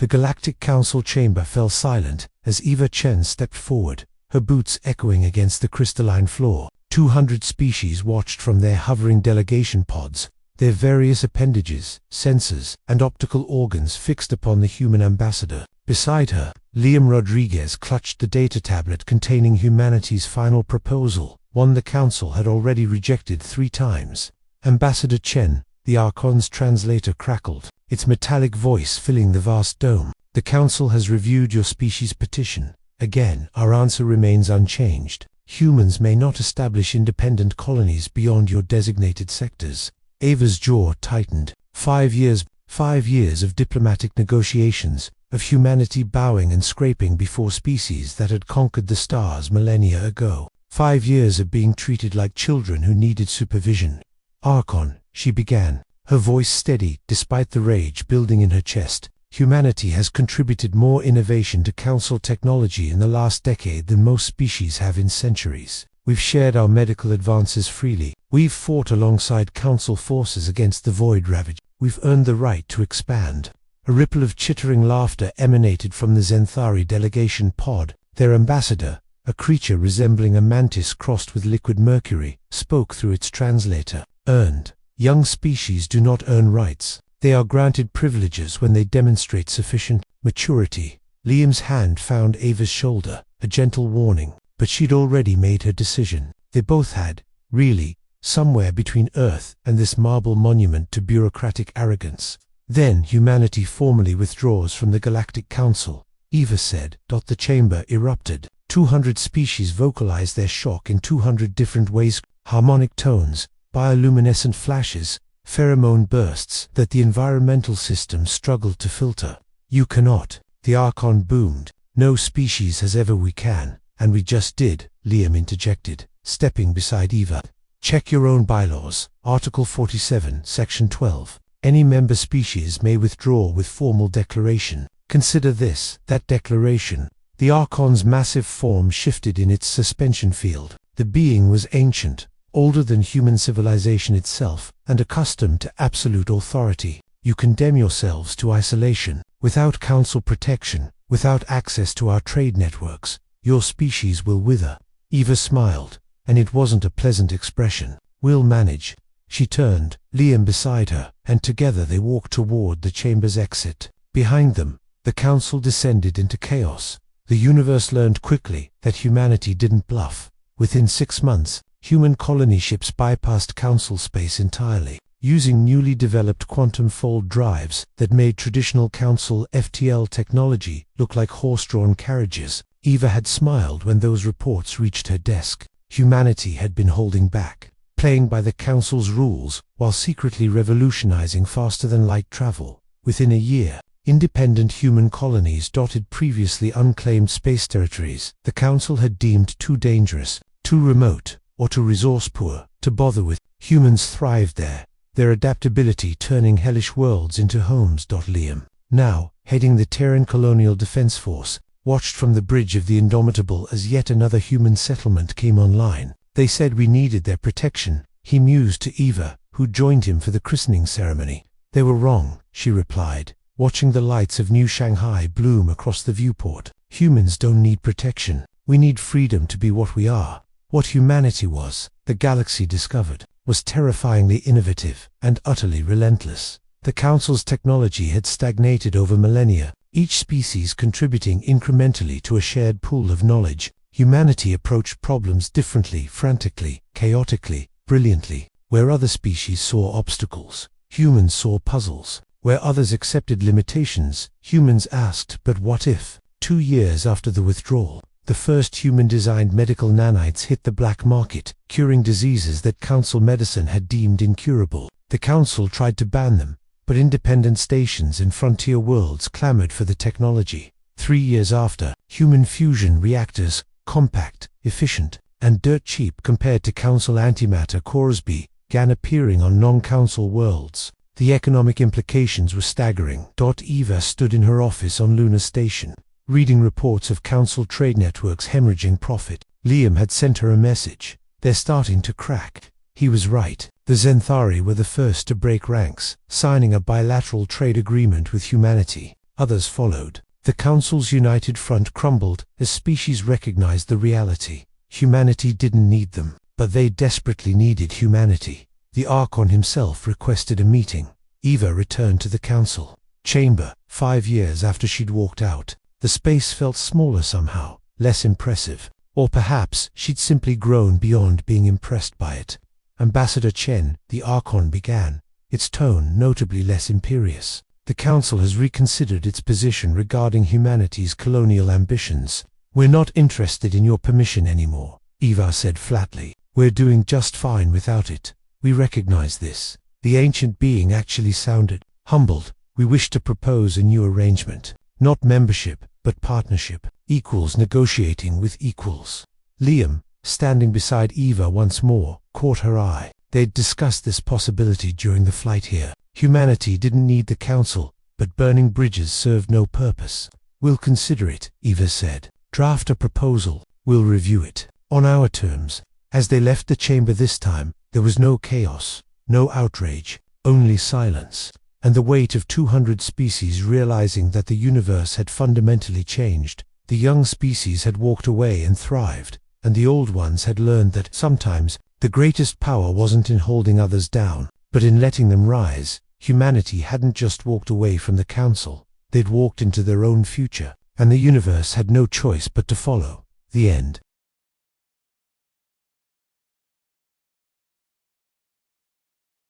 The Galactic Council chamber fell silent as Eva Chen stepped forward, her boots echoing against the crystalline floor. 200 species watched from their hovering delegation pods, their various appendages, sensors, and optical organs fixed upon the human ambassador. Beside her, Liam Rodriguez clutched the data tablet containing humanity's final proposal, one the Council had already rejected 3 times. Ambassador Chen, the Archon's translator crackled, its metallic voice filling the vast dome. The Council has reviewed your species' petition. Again, our answer remains unchanged. Humans may not establish independent colonies beyond your designated sectors. Ava's jaw tightened. 5 years of diplomatic negotiations, of humanity bowing and scraping before species that had conquered the stars millennia ago. 5 years of being treated like children who needed supervision. Archon, she began, her voice steady despite the rage building in her chest. Humanity has contributed more innovation to Council technology in the last decade than most species have in centuries. We've shared our medical advances freely. We've fought alongside Council forces against the Void Ravage. We've earned the right to expand. A ripple of chittering laughter emanated from the Zenthari delegation pod. Their ambassador, a creature resembling a mantis crossed with liquid mercury, spoke through its translator. Earned. Young species do not earn rights. They are granted privileges when they demonstrate sufficient maturity. Liam's hand found Ava's shoulder, a gentle warning, but she'd already made her decision. They both had, really, somewhere between Earth and this marble monument to bureaucratic arrogance. Then humanity formally withdraws from the Galactic Council, Eva said. The chamber erupted. 200 species vocalized their shock in 200 different ways, harmonic tones, bioluminescent flashes, pheromone bursts that the environmental system struggled to filter. You cannot, the Archon boomed. No species has ever. We can, and we just did, Liam interjected, stepping beside Eva. Check your own bylaws. Article 47, Section 12. Any member species may withdraw with formal declaration. Consider this, that declaration. The Archon's massive form shifted in its suspension field. The being was ancient, older than human civilization itself, and accustomed to absolute authority. You condemn yourselves to isolation. Without Council protection, without access to our trade networks, your species will wither. Eva smiled, and it wasn't a pleasant expression. We'll manage. She turned, Liam beside her, and together they walked toward the chamber's exit. Behind them, the Council descended into chaos. The universe learned quickly that humanity didn't bluff. Within 6 months, human colony ships bypassed Council space entirely, using newly developed quantum fold drives that made traditional Council FTL technology look like horse-drawn carriages. Eva had smiled when those reports reached her desk. Humanity had been holding back, playing by the Council's rules while secretly revolutionizing faster-than-light travel. Within a year, independent human colonies dotted previously unclaimed space territories the Council had deemed too dangerous, too remote, or too resource-poor to bother with. Humans thrived there, their adaptability turning hellish worlds into homes. Liam, now heading the Terran Colonial Defense Force, watched from the bridge of the Indomitable as yet another human settlement came online. They said we needed their protection, he mused to Eva, who joined him for the christening ceremony. They were wrong, she replied, watching the lights of New Shanghai bloom across the viewport. Humans don't need protection. We need freedom to be what we are. What humanity was, the galaxy discovered, was terrifyingly innovative and utterly relentless. The Council's technology had stagnated over millennia, each species contributing incrementally to a shared pool of knowledge. Humanity approached problems differently, frantically, chaotically, brilliantly. Where other species saw obstacles, humans saw puzzles. Where others accepted limitations, humans asked, but what if? 2 years after the withdrawal, the first human-designed medical nanites hit the black market, curing diseases that Council medicine had deemed incurable. The Council tried to ban them, but independent stations in frontier worlds clamored for the technology. 3 years after, human fusion reactors, compact, efficient, and dirt cheap compared to Council antimatter cores, began appearing on non-Council worlds. The economic implications were staggering. Eva stood in her office on Lunar Station, reading reports of Council trade networks hemorrhaging profit. Liam had sent her a message. They're starting to crack. He was right. The Zenthari were the first to break ranks, signing a bilateral trade agreement with humanity. Others followed. The Council's united front crumbled as species recognized the reality. Humanity didn't need them, but they desperately needed humanity. The Archon himself requested a meeting. Eva returned to the Council chamber 5 years after she'd walked out. The space felt smaller somehow, less impressive. Or perhaps she'd simply grown beyond being impressed by it. Ambassador Chen, the Archon began, its tone notably less imperious. The Council has reconsidered its position regarding humanity's colonial ambitions. We're not interested in your permission anymore, Eva said flatly. We're doing just fine without it. We recognize this. The ancient being actually sounded humbled. We wish to propose a new arrangement. Not membership, but partnership. Equals negotiating with equals. Liam, standing beside Eva once more, caught her eye. They'd discussed this possibility during the flight here. Humanity didn't need the Council, but burning bridges served no purpose. We'll consider it, Eva said. Draft a proposal. We'll review it. On our terms. As they left the chamber this time, there was no chaos, no outrage, only silence, and the weight of 200 species realizing that the universe had fundamentally changed. The young species had walked away and thrived, and the old ones had learned that sometimes the greatest power wasn't in holding others down, but in letting them rise. Humanity hadn't just walked away from the Council, they'd walked into their own future, and the universe had no choice but to follow. The end.